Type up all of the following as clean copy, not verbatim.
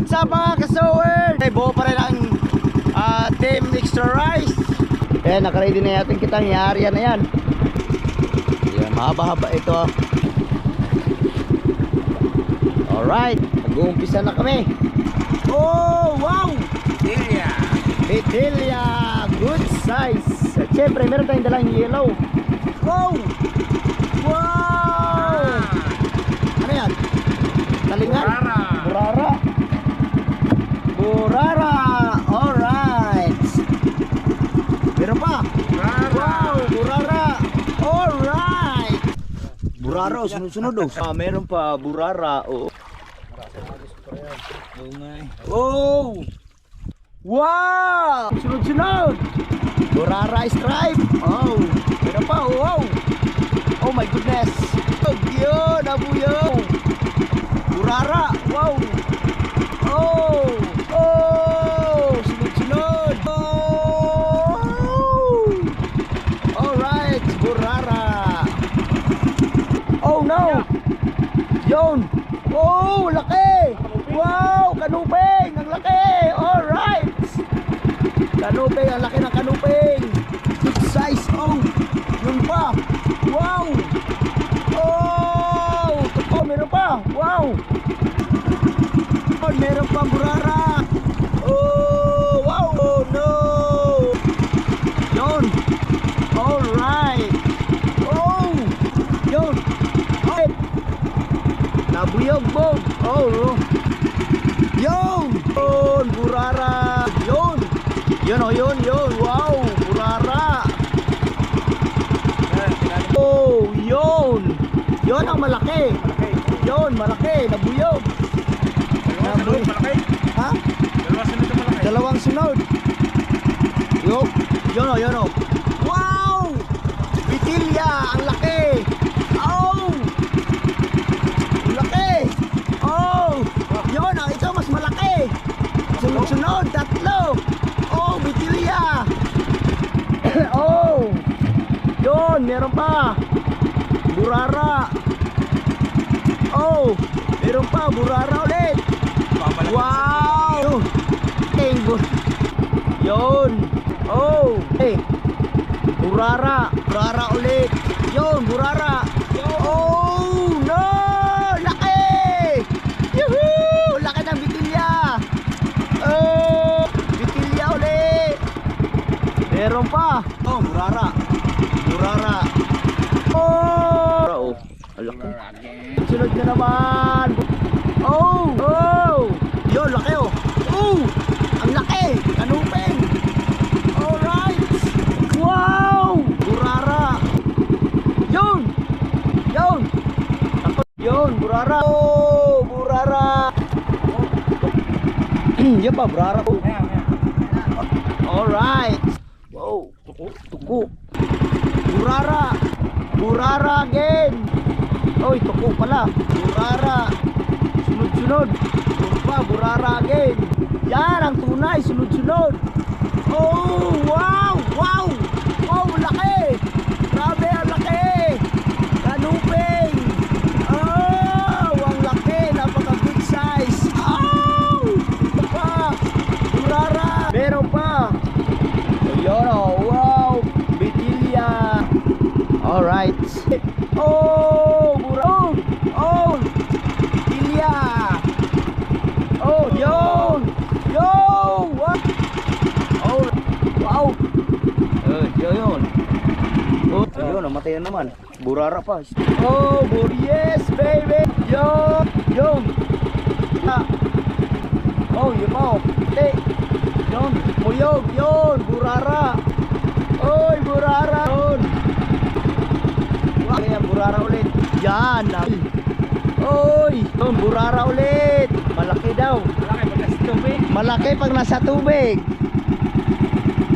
what's up mga kasower? Ay, buo pa rin ang Team Extra Rice. Ayan, nakaready na natin kitang area na yan. Ayan, mahaba-haba ito. Alright, nag-uumpisa na kami. Oh, wow! Petilya, good size. At syempre, meron tayong dalang yellow. Wow! Wow! Ano yan? Talingan? Burara. Burara. Alright. Meron pa? Wow, burara. Alright. Burara, sunod-sunod oh. Meron pa, burara. Oh. Wow! Sunod-sunod. Burara stripe. Oh. Meron pa, wow. Oh my goodness. Yun, abuyo. Burara. Wow. Oh. Oh. Sunod-sunod. Oh. Alright. Burara. Oh no. Yun. Oh, laki. Wow. Kanuping. Ang laki. Alright. Kanuping. Ang laki ng kanuping. Big size. Oh. Yun pa. Wow. Oh. Oh, meron pa. Wow. Oh, meron pa burara. Oh, wow. Oh, no. Yun. Alright. Oh. Yun. Oh. Nabuyog mo. Oh. Yun. Yun. Burara. Yun. Yun, oh, yun, yun. Wow. Burara. Oh, yun. Yun ang malaki. Yun, malaki. Nabuyog. Malaki? Ha? Dalawa sunod na malaki. Dalawang sunod. Yun. Yun, oh, yun, oh. Wow. Petilya. Ang laki. Oh. Ang laki. Oh. Yun, oh. Ito mas malaki. Sunod-sunod. Tatlo. Oh, petilya. Oh. Yun, meron pa. Burara. Oh, meron pa. Burara ulit. Wow. Yun. Oh. Hey. Burara. Burara ulit. Yun, burara. Oh, no. Laki. Yuhuu. Laki ng bitilya. Oh, bitilya ulit. Meron pa. Oh, burara. Burara. Oh. Laki. Sunod na naman. Oh. Oh. Yun, laki oh. Oh. Ang laki. Kanuping. Alright. Wow. Burara. Yun. Yun. Yun, burara. Oh, burara. Yan pa, burara. Oh. Alright. Wow. Tuko. Tuko. Burara. Burara again. Oy, tuko pala. Burara. Sunod-sunod. Pa, burara again. Yan ang tunay. Sunod-sunod. Oh, wow. Wow. Wow, laki. Grabe, ang laki. Kanuping. Oh, ang laki. Napaka good size. Oh. Pa. Burara. Meron pa. Ayun, oh. Wow. Petilya. Alright. Oh, burao. Oh. Petilya. Oh, yun. Yo. What? Oh. Wow. Yun. Oh, yun, namatay na naman. Burara pa. Oh, yes, baby. Yo. Yun. Ah. Oh, yun mo. Hey. Yun. Muyog. Yun. Burara. Oy, burara. Yun. Ayan, burara ulit. Yan. Oy, yun, burara ulit. Malaki daw. Malaki pag nasa tubig. Malaki pag nasa tubig.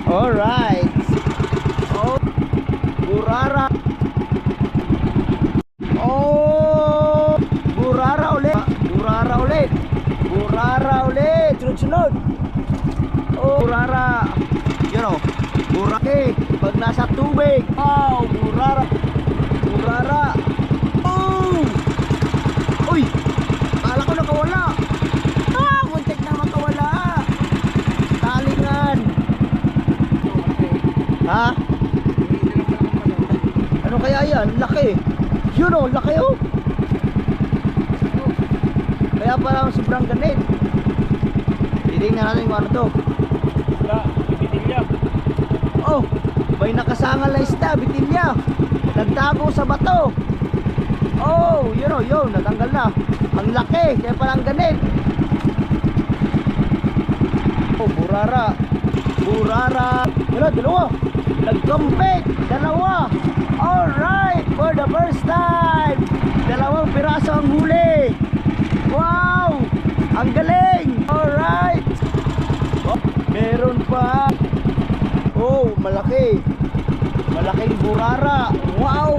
Alright. Oh, burara. Oh, burara ulit. Burara ulit. Burara ulit. Sunod-sunod. Oh, burara. Yun o. Burara. Pag nasa tubig. Oh, burara. Burara. Oh! Uy! Kala ko nakawala. Ah! Muntik kaya yan? Laki. Yun oh, laki oh. Kaya parang sobrang ganit. Titingnan natin kung ano to. Wala, bibitilya. Oh, may nakasangal na isda, bitilya. Nagtago sa bato. Oh, yun oh, yun, natanggal na. Ang laki, kaya parang ganit. Oh, burara. Burara. Yun, dalawa. Nag-compete, dalawa. Alright, for the first time. Dalawang piraso ang huli. Wow, ang galing. Alright. Oh, meron pa. Oh, malaki. Malaking burara. Wow.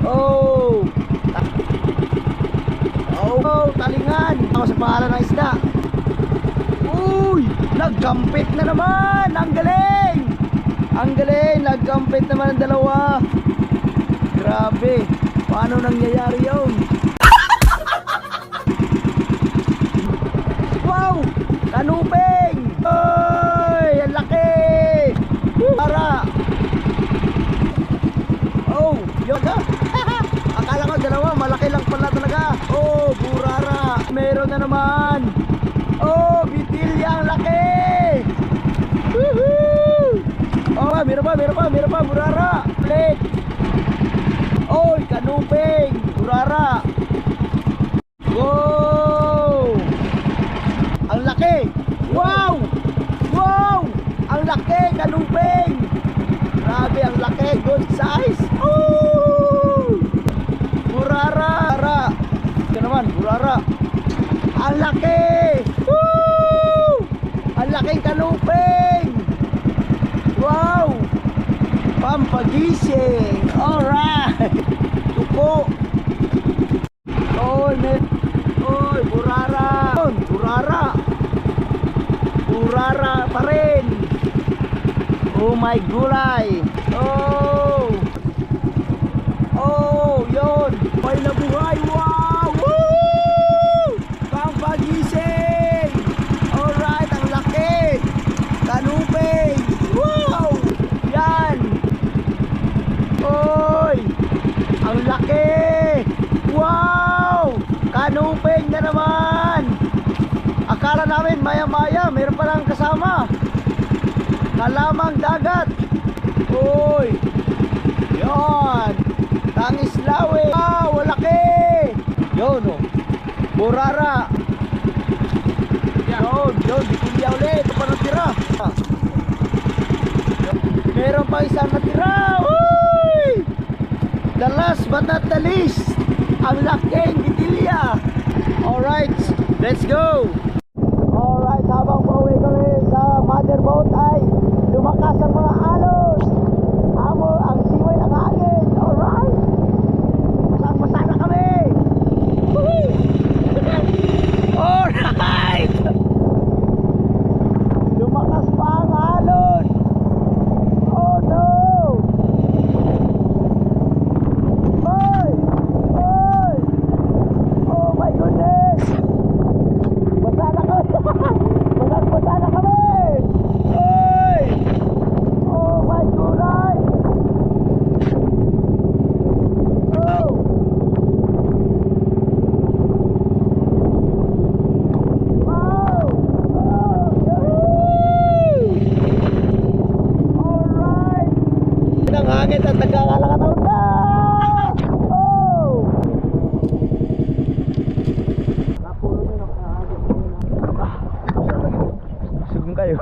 Oh. Oh, talingan. Ako sa pangalan ng isda. Uy, nagkampit na naman. Ang galing. Ang galing, nagkampit naman ang dalawa. Grabe. Paano nangyayari yun? Wow, kanuping. Oy, ang laki. Para. Oh, yun ka. Akala ko dalawa, malaki lang pala talaga. Oh, burara. Meron na naman. Oh, bitilya, ang laki. Woohoo! Oh, meron pa, burara. Plate. Oh, kanuping, burara. Wow! Ang laki. Wow! Wow! Ang laki, kanuping. Grabe, ang laki, good size. Oh! Burara. Ito naman, burara. Ang laki. Woo! Ang laking kanuping. Wow! Pampagising. Alright. Tuko. Oy, burara. Burara. Burara pa rin. Oh my gulay. Oh. Oh, yun. May nabuhay. Wow! Woo! Pampagising. Alright, ang laki. Kanuping. Wow! Yan. Oy! Ang laki. Wow! Kanuping na naman. Akala namin maya-maya meron palang kasama. Kalamang dagat. Uy! Yon! Tangis lawi. Wow! Laki! Yun o. Burara. Yun. Bitilya ulit. Ito pa natira. Meron pa isang natira. Uy! The last but not the least. Ang laking bitilya. Alright. Let's go. Alright, habang pauwi kami sa mother boat ay lumakas ang mga alon. Ang siway ng hangin. Alright. Masang-masa na kami. Woohoo! Alright. Lumakas pa ang alon. Oh no. Oy! Oy! Oh my goodness. Basa na kami. Basa na kami. Oy! Oh my gulay. Oh! Wow! Oh! Yay! Alright! Ang hangin at nagkakalakataon na! Oh! Sugun kayo.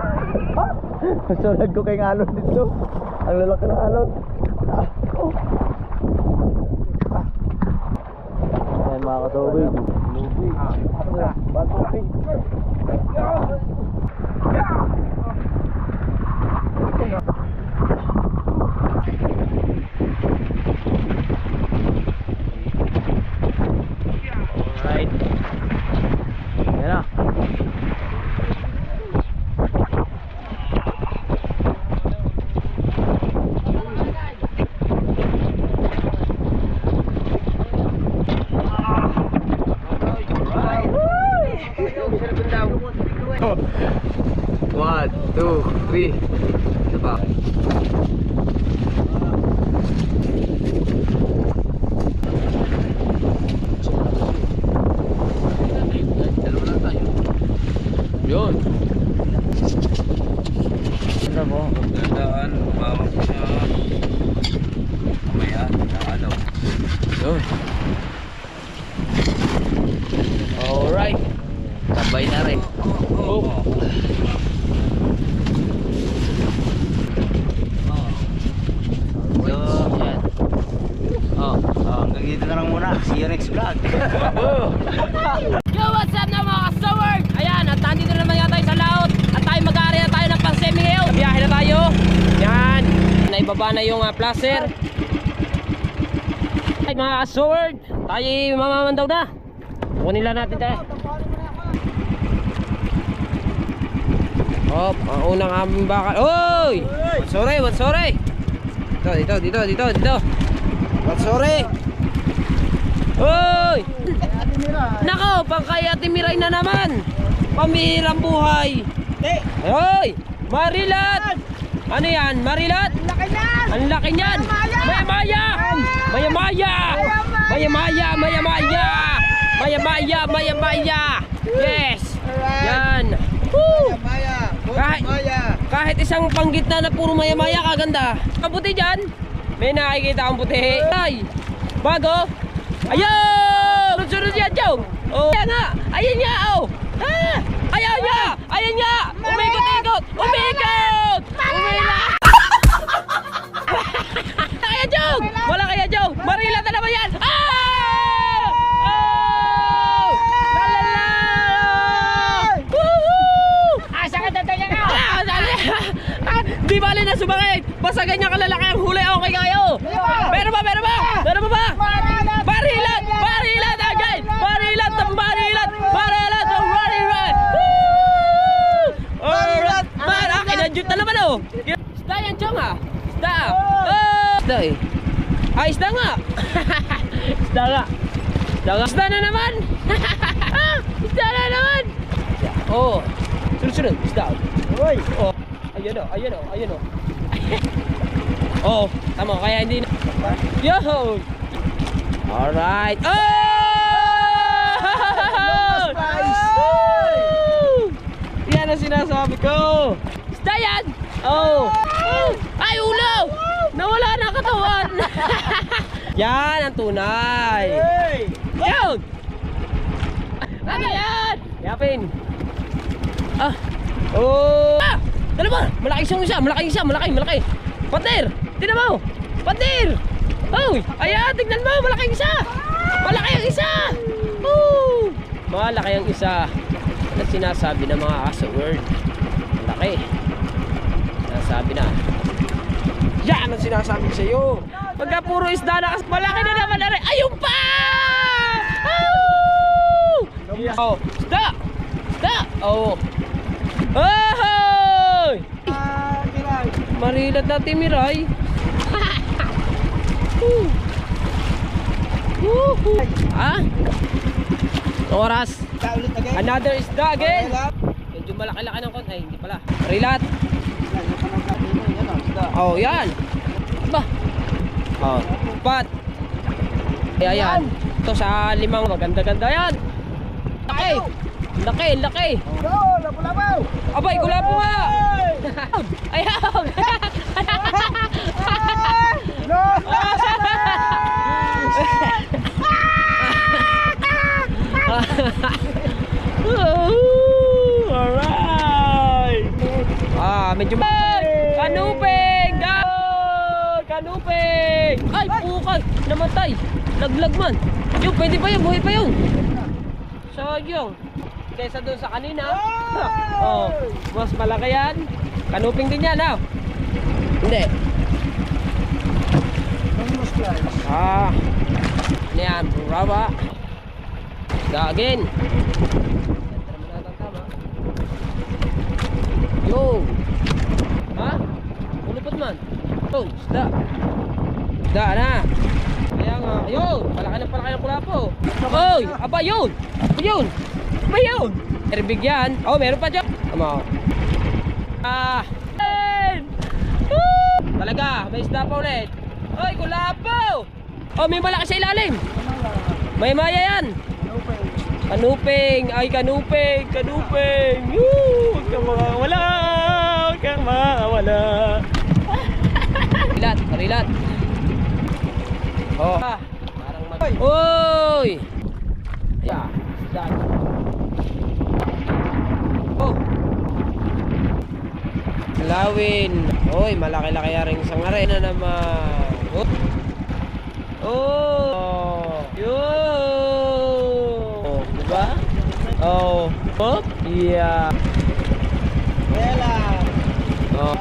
Masunod ko kay alon dito. Ang lalaki ng alon. Oh. Ayan mga katubig. Batubig. Alright. Ayan na. One, two, three. Isa pa. Dalawa lang tayo. Yun. Ano po? Dadaan, mawak siya. Mamaya, ano. Yun. Alright. Sabay na rin. Oh. Yan. Hanggang dito na lang muna. See you next vlog. Yo, what's up na mga kasaward? Ayan, at nandito na naman tayo sa laot. At tayo mag-aari na tayo ng pang-semi ngayon. Biyahe na tayo. Yan. Naibaba na yung placer. Ay mga kasaward, tayo mamamandaw na. Kunin lang natin tayo. Hop, ang unang aming bakal. Oy! Sorry, what sorry? Dito. What sorry? Oy! Nako, pangkay Ate Miray na naman. Pamirang buhay. Hoy! Marilat! Ano yan? Marilat? Ang laki niyan! Maya-maya! Yes! Yan! Woo! Kahit isang panggitna na puro maya-maya, kaganda. Ang puti dyan, may nakikita ang puti. Ay! Bago! Ayun! Sunod yan, Joe! Oh. Ayan nga! Ayan nga! Oh! Ah! Ayan nga! Ayan nga! Umikot! Umikot! Kaya, Joe! Wala kaya, Joe! Marila na naman yan! Ah! Oh! Lalala! Woohoo! Sakit na tayo nga! Di bali na sumakit! Basta ganyan kalalaki ang huli, okay kayo! Meron ba? Barilat! Agay! Barilat! Woo! Alright! Kinadjut na naman oh! Isda yan, Chong ah! Isda! Oh! Isda eh! Ay, isda nga! Isda na naman! Isda na naman! Oh! Sunod! Isda! Uy! Oh! Ayan o! Oh! Tama, kaya hindi na... Yo! Alright! Oh! Woo! Yan ang sinasabi ko! Isda yan! Oh! Ay, ulo! Nawala na katawan! Yan ang tunay! Yun! Ano yan? Yapin! Ah! Oh! Ah! Dalawa! Malaki isa! Malaki! Partner! Tignan mo! Partner! Oh! Ayan! Tignan mo! Malaki ang isa! Oh! Malaki ang isa! Ano sinasabi ng mga kasaward? Malaki! Sinasabi na. Yan ang sinasabi ko sa iyo! Pagka puro isda na, malaki na naman na rin! Ayun pa! Oh! Isda! Oh! Oh! Marilat na Miray. Ah? Oras. Another isda again. Medyo malaki-laki ng konti. Ay, hindi pala. Marilat. Oh, yan. Ba? Oh, pat. Ayan. Ito sa 5 maganda-ganda yan. Laki. Go! Lapu-lapu! Abay, gulapo nga. Ayaw. No! Alright. Medyo kanuping. Ay, pukal. Namatay. Laglag man. Yung, pwede pa yun. Buhay pa yun. Sayang. Kaysa doon sa kanina. Oh, mas malaki yan. Kanuping din yan, ha? Hindi. Ano yan? Buraba. Again. Yo. Ha? Ulupot man. Yun, isda. Isda na. Kaya nga, yun. Palaki ng kulapo. Oy, aba yun. Yun. Aba yun. Erbig yan. Oh, meron pa dyan. Tama. Talaga, may isda pa ulit. Oy, kulapo! Oh, may malaki sa ilalim. May maya yan. Kanuping. Ay, kanuping. Kanuping. Woo! Huwag kang makawala. Huwag kang makawala. Rilat, rilat. Oh. Parang mag... Oy! Yeah. Oh. Lawin. Oy, malaki-laki ring isang arena naman. Oh. Oh. Yun. Oh, diba? Oh. Oh. Yeah. Oh.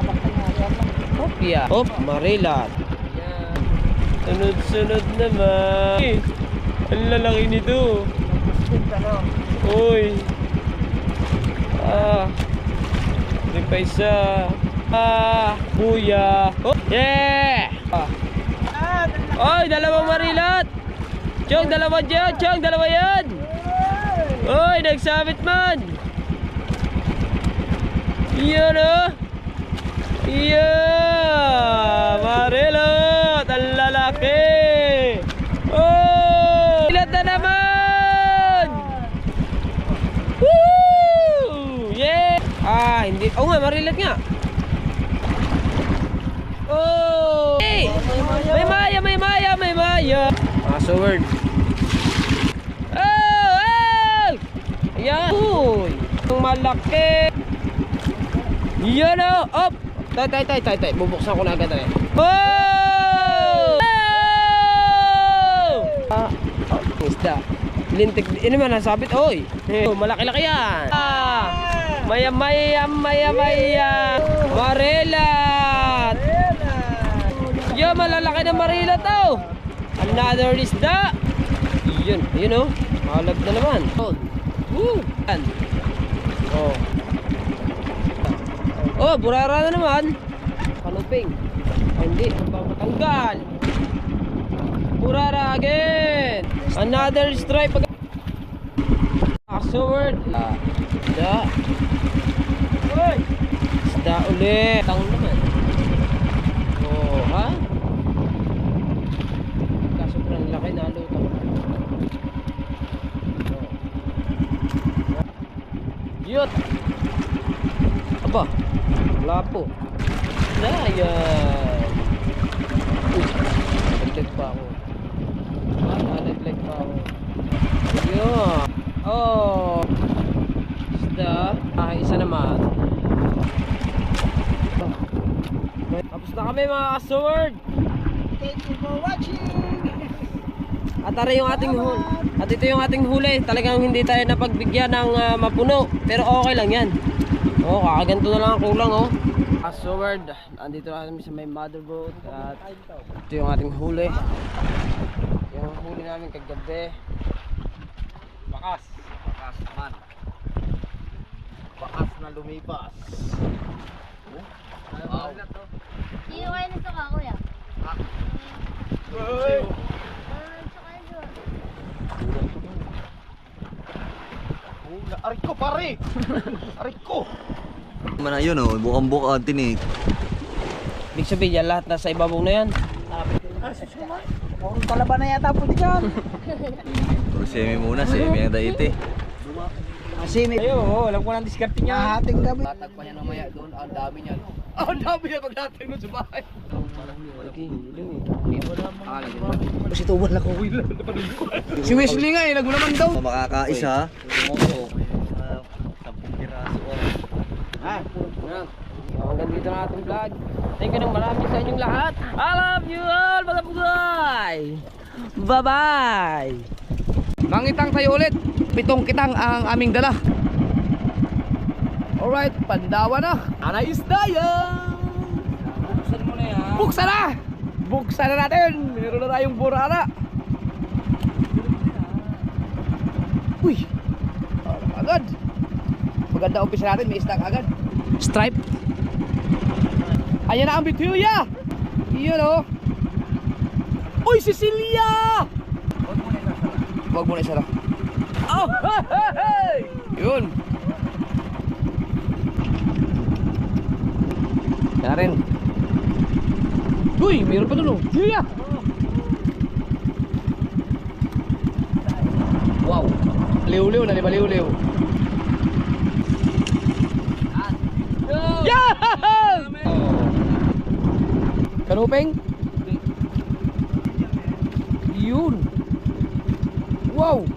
Oh, yeah. Oh, marilat. Yan. Sunod-sunod naman. Eh, ang lalaki nito. Uy. Ah. Hindi pa isa. Ah. Kuya. Oh. Yeah. Ah. Oy, dalawang marilat. Chong, dalawa dyan. Chong, dalawa yan. Oy, nagsabit man. Iyan o. Yeah. Marilat. Ang lalaki. Oh. Marilat na naman. Woo. Yeah. Ah, hindi. Oo nga, marilat nga. Oh! Hey! May maya, may maya, may maya! Password. Oh! Oh! Ayan! Uy! Ang malaki! Yan o! Op! Tay! Bubuksan ko na agad eh. Oh! Oh! Isda. Lintik. Ini man nasabit. Oy! Oh, malaki-laki yan! Ah! Maya! Marelat! Yo, malalaki na marila to. Another isda. Yun, yun o. Mahalab na naman. Woo. Yan. Oh. Oh, burara na naman. Kanuping. Ay, hindi. Tanggal. Burara again. Another stripe. Password. Isda. Isda ulit. Tang naman. Oh, ha? Sobrang laki na lutang. Yut! Aba, lapo. Ayan. Uy, nalaglag pa ako. Nalaglag pa ako. Ayan. Oh. Isda. Ah, isa naman. Tapos na kami mga ka-sword. Thank you for watching. At ito yung ating huli. At ito yung ating huli. Talagang hindi tayo napagbigyan ng mapuno. Pero okay lang yan. Oh, kakaganto na lang ang kulang oh. Password. Andito na kami sa may motherboard. At ito yung ating huli. Yung huli namin kagabi. Bakas man. Bakas na lumipas. Sino kayo nito ka, kuya? Uy! Aray ko pare! Aray ko! Mana yun oh, bukang-buka tinik. Ibig sabihin yan, lahat nasa ibabaw na yan. Puro talaban na yata po dyan. Puro semi muna, semi ang daite. Kasi may Ayo, alam ko ng diskarte niya. hating gabi. Tatag pa niya mamaya doon, ang dami niyan. Ang dami niya pagdating mo sa bahay. Kasi tuwan lang ko. Si Wesley nga eh, nagmulaman daw. Makakaisa. 10 piraso. Hanggang dito na ating vlog. Thank you ng marami sa inyong lahat. I love you all mga pugay. Bye-bye. Mangitang tayo ulit. 7 kitang ang aming dala. Alright, Pandawa na. Ana isda yan. Buksan mo na yan. Buksan na! Buksan na natin. Meron na tayong burara. Uy. Agad. Maganda umpisa natin. May isda agad. Stripe. Ayan na ang bitilya. Iyon o. Uy, Cecilia! Huwag mo na isa lang. Oh, hey! Yun. Yan na rin. Uy, meron pa doon oh. Yeah! Wow. Liw-liw na, di ba liw-liw? Yeah! Kanupeng? Yun. Wow.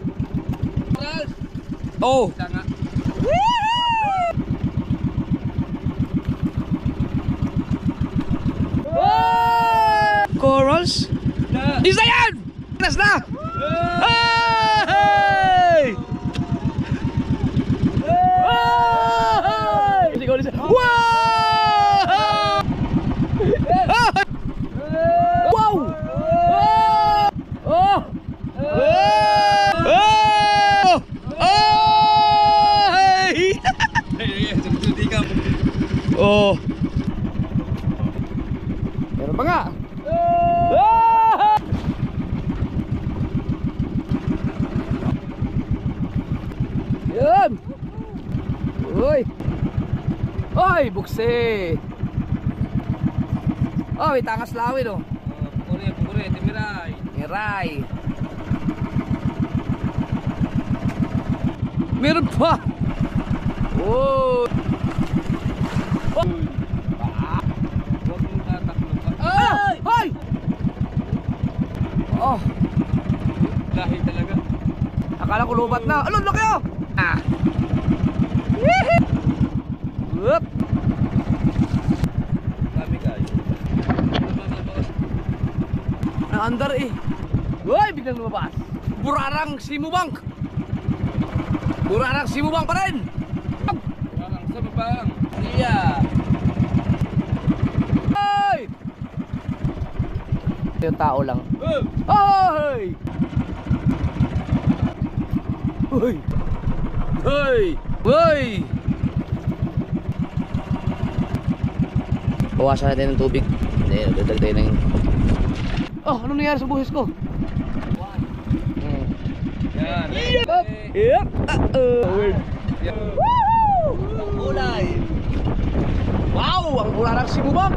Oh. Corals? Isa yan! Nas na! Hey! Hey! Wow! Wow! Oh! Oh! Meron pa nga! Yan! Uy! Oy! Bukse! Oh, may tangas lawin oh! Pukuri, timiray! Timiray! Meron pa! Oh! Ay! Ay! Oh! Lahi talaga. Akala ko lubat na. Alon, laki oh! Ah! Whoop! Dami kayo. Naandar eh. Uy! Biglang lumabas. Burarang Simubang! Burarang Simubang pa rin! Burarang Simubang! Iya! Ay! Yung tao lang. Ay! Uy! Uy! Uy! Bawasan natin ng tubig. Hindi, dadagday na yun. Oh, ano nangyari sa buhis ko? Yan. Yep! Weird. Woo! Ang kulay! Wow! Ang bularang Simubang!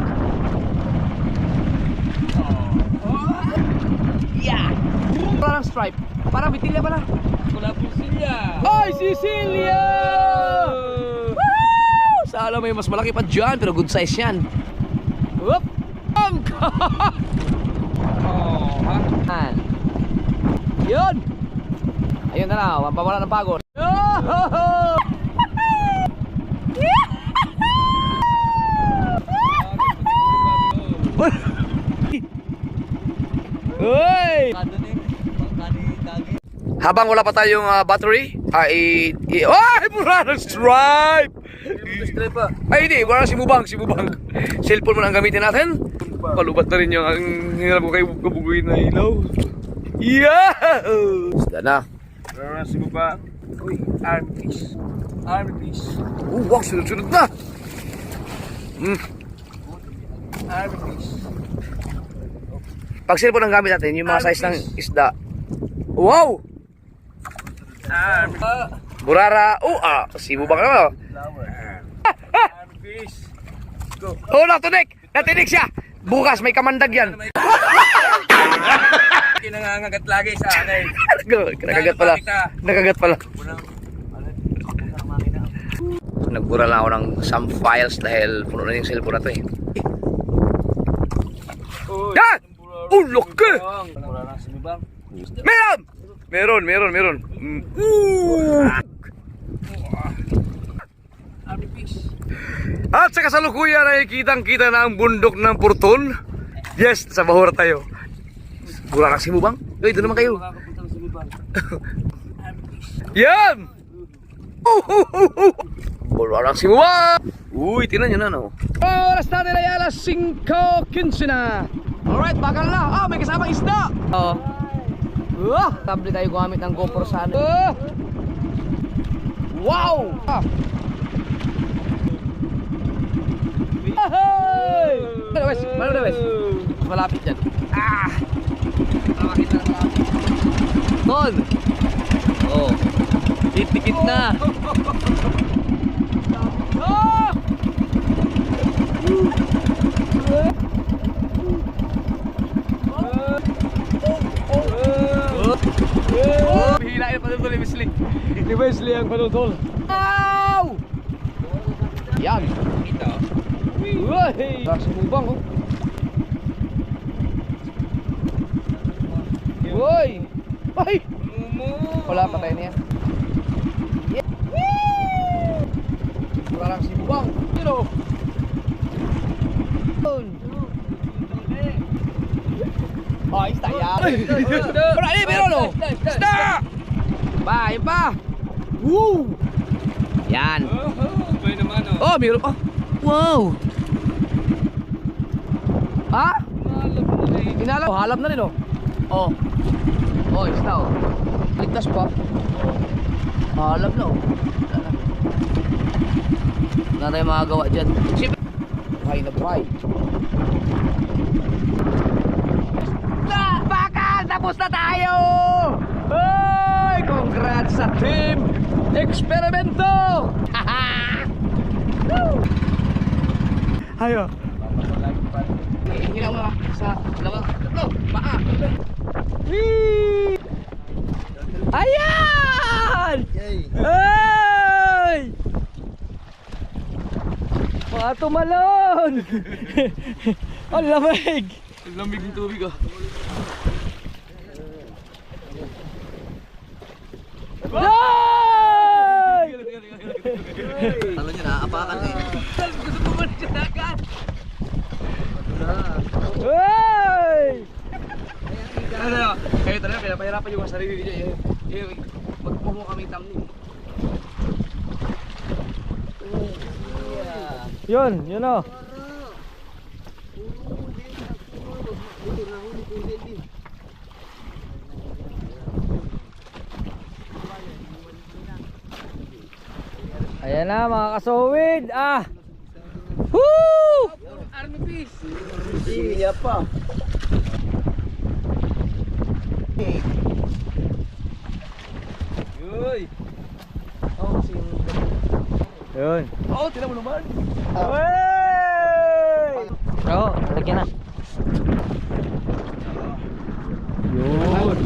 Yeah! Bularang stripe. Parang bitilya pala. Wala po Sicilia. Ay, Sicilia! Woo! Sa alam may mas malaki pa dyan, pero good size yan. Whoop! Oh, ha? Yun! Ayun na lang, pampawala ng pagod. Oh! Hoy! Habang wala pa tayong battery, ay Burarang stripe! Ay hindi, Burarang Simubang. Cellphone mo na ang gamitin natin. Palubat na rin yung ang hirap ko kayo kabuguin na ilaw. Yeah! Sila na. Burarang Simubang. Uy, army piece. Wow, sunod-sunod na! Army piece. Pag cellphone ang gamit natin, yung mga size ng isda. Wow! Burara, Simubang naman. Army piece. Go. Oh, natinig siya. Bukas may kamandag yan. Kinangangagat lagi sa akin. Nakagat pala. Nagbura lang ako ng some files dahil puno na yung cellphone na to eh. Yan! Laki! Burarang Simubang. Meron. Army piece. At sa kasalukuyan ay kitang-kita na ang bundok ng Purton. Yes, sa Bahura tayo. Burarang Simubang? Uy, doon naman kayo. Makakapunta ng Simubang. Yan! Burarang Simubang! Uy, tinan nyo na no. Oras natin ay alas 5:15 na. Alright, bakal na. May kasamang isda. Tablet tayo gumamit ng GoPro sa ano. Wow! Mana udah wes? Malapit dyan. Ton! Oh, dikit na. Wesley ang panutol. Wow! Yan. Uy! Sumubang oh. Uy! Ay! Wala pa tayo niya. Parang simbang. Sino? Ay, staya. Berani pero lo. Stop. Pa, yun pa. Woo! Yan. Oh, meron pa. Wow. Ha? Inalap. Oh, halap na rin oh. Oh. Oh, isa oh. Ligtas pa. Halap na oh. Wala tayong makagawa dyan. Buhay na buhay. Bakal! Tapos na tayo! Ay! Congrats sa team! Eksperimento! Ayo. Hilaw mo sa dalawa. Tatlo! Baka! Ayan! Yay. Ay! Mga tumalon! Ang lamig! Lamig ng tubig ah. Ay! Talo niya, naaapakan eh. Gusto mo man siya dagat! Ay! Ano? Kayo talaga, pinapahirapan yung sarili niya. Magpumo kami thumbnail. Yun o. Ayan na mga kasowid. Woo! Army fish! Iya pa. Uy! Yun. Oh, tinan mo naman! Oo, lagyan na. Yun.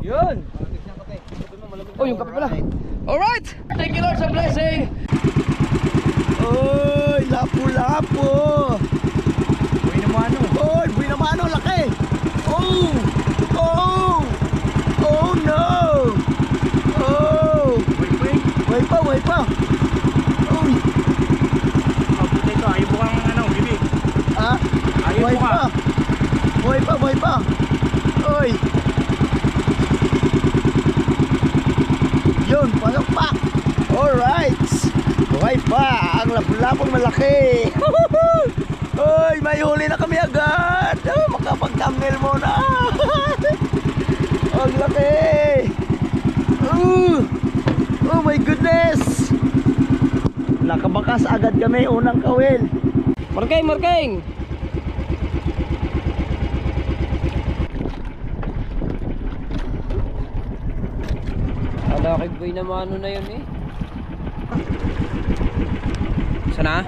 Yun. Oh, yung kape pala! Alright! Thank you Lord sa blessing! Oy, lapu-lapu. Buhay na mano. Oy, buhay na mano, laki. Oh! Oh! Oh no! Oh! Buhay pa, buhay pa. Oy! Ito, ayaw mo kang ano, bibi. Ah, Ayun buhay mo ka. pa. Buhay pa, buhay pa. Oy! Yun, pasok pa. Alright. Buhay pa. Ang lapu-lapong malaki. Oy, may huli na kami agad. Makapag-thumbnail muna. Ang laki. Oh my goodness. Nakabakas agad kami unang kawil. Marking, marking. Malaki boy na mano na yun eh. Sana?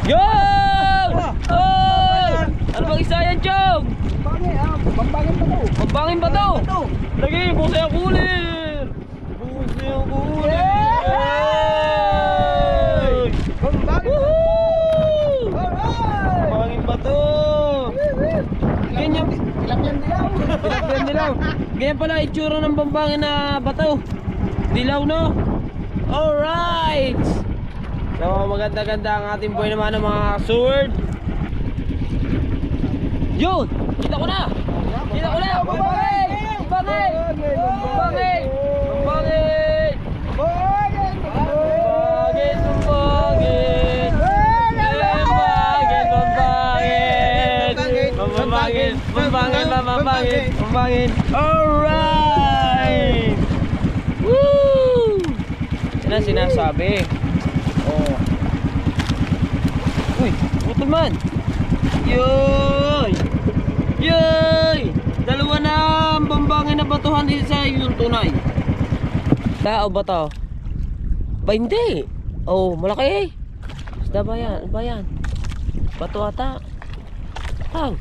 Yun! Oh! Ano bang isa yan, Chong? Bambangin pa daw. Pambangin ba to? Lagi, busi ang kulir! Busi ang kulir! Bambangin. Woohoo! Alright. Pambangin ba to? Ganyan. Ilakyan dilaw. Pinagyan dilaw. Ganyan pala itsura ng bambangin na bato. Dilaw no? Alright! So maganda-ganda ang ating buhay naman ng mga sword. Yun! Kita ko na! Kita ko na! Bambangin! Bambangin! Bambangin! Bambangin! Bambangin! Bambangin! Bambangin! Bambangin! Bambangin! Bambangin! Alright! Woo! Yan ang sinasabi. Oh. Uy, putol man. Yoy! Yoy! Dalawa na ang bambangin na batuhan din sa yung tunay. Tao ba to? Ba hindi? Oh, malaki. Isda ba yan? Ano ba yan? Bato ata. Tang.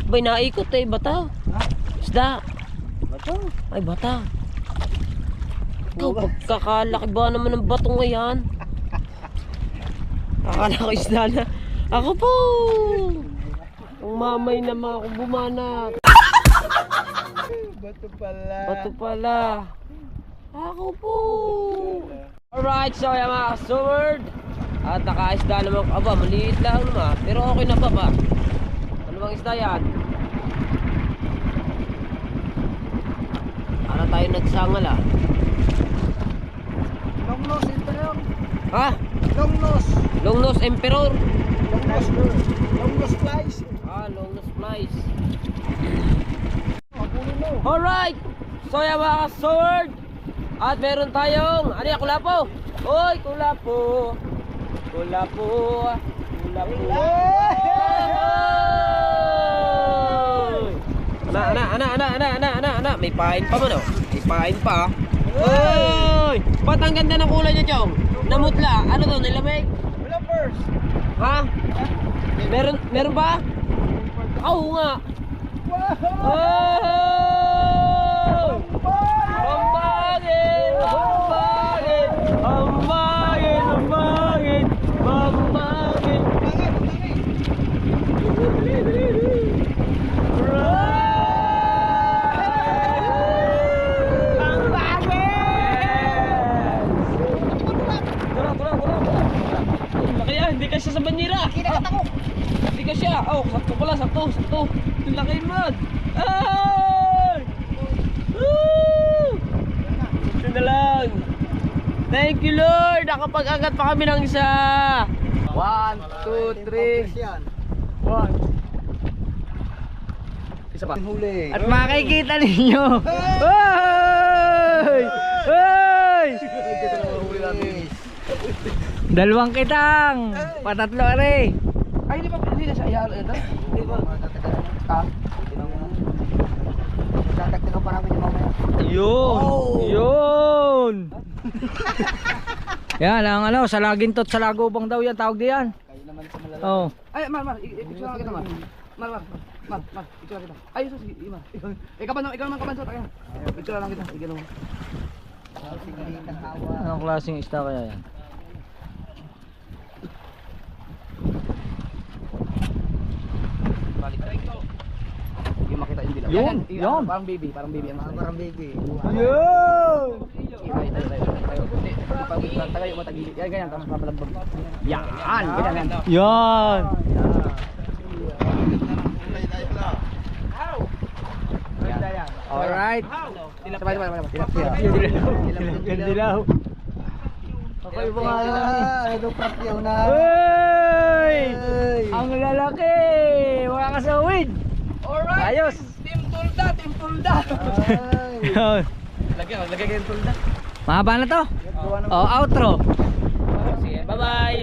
Bay, naikot eh, bata. Isda. Bato. Ay, bata. Ikaw, pagkakalaki ba naman ng bato ngayon? Akala ko isda na. Ako po! Ang mamay na mga kubumanak. Bato pala. Bato pala. Ako po! Alright, so yan mga sword. At nakaisda naman. Aba, maliit lang naman. Pero okay na ba? Ano bang isda yan? Para tayo nagsangal ah. Long nose, emperor. Ha? Long nose. Long nose emperor. Long nose. Long nose flies. Ah, long nose flies. Alright! So yan mga sword. At meron tayong, ano yan, kulapo? Oy, kulapo. Kulapo. Kulapo. Ana. May pain pa man oh. May pain pa. Oy! Ba't ang ganda ng kulay niya, Chong? Namutla. Ano to, nilamig? Wala first. Ha? Meron ba? Oo nga. Oh! Bambagin! Bambagin! Bambagin! Bambagin! Bambagin! Laki yan, hindi ka siya sa banyera. Hindi ka siya. Oh, sakto pala, sakto. Laki man. Ay! Woo! Ito na lang. Thank you Lord. Nakapag-agat pa kami ng isa. 1, 2, 3. Yan. 1. Isa pa. Huli. At makikita ninyo. Hoy! Hoy! Dalawang kitang. Patatlo are. Ay, hindi na siya iyalo ito. Hindi ba? Ah. Tatagtagan pa namin yung mamaya. Yun! Yan ang ano, salagintot sa lagobang daw yan, tawag diyan. Kayo naman sa malala. Oh. Ay, Mar, ipicture lang kita, Mar. Mar, picture lang kita. Ay, sige, Mar. Ikaw naman kabansot, ayan. Picture lang kita, sige naman. Anong klaseng isda kaya yan? Hindi makita yung dilaw. Yun. Parang baby ang Parang baby. Yun! Tagay mo tagili. Yan ganyan tapos papalagbag. Yan. Ganyan. Yan. Alright. Sabay. Dilaw. Ako yung mga ano pakyaw na. Hey! Ang lalaki! Mga kasawid! Alright! Ayos! Team Tulda! Ay. Lagyan yung tulda. Mahaba na to? Oh, outro! Sige, bye-bye.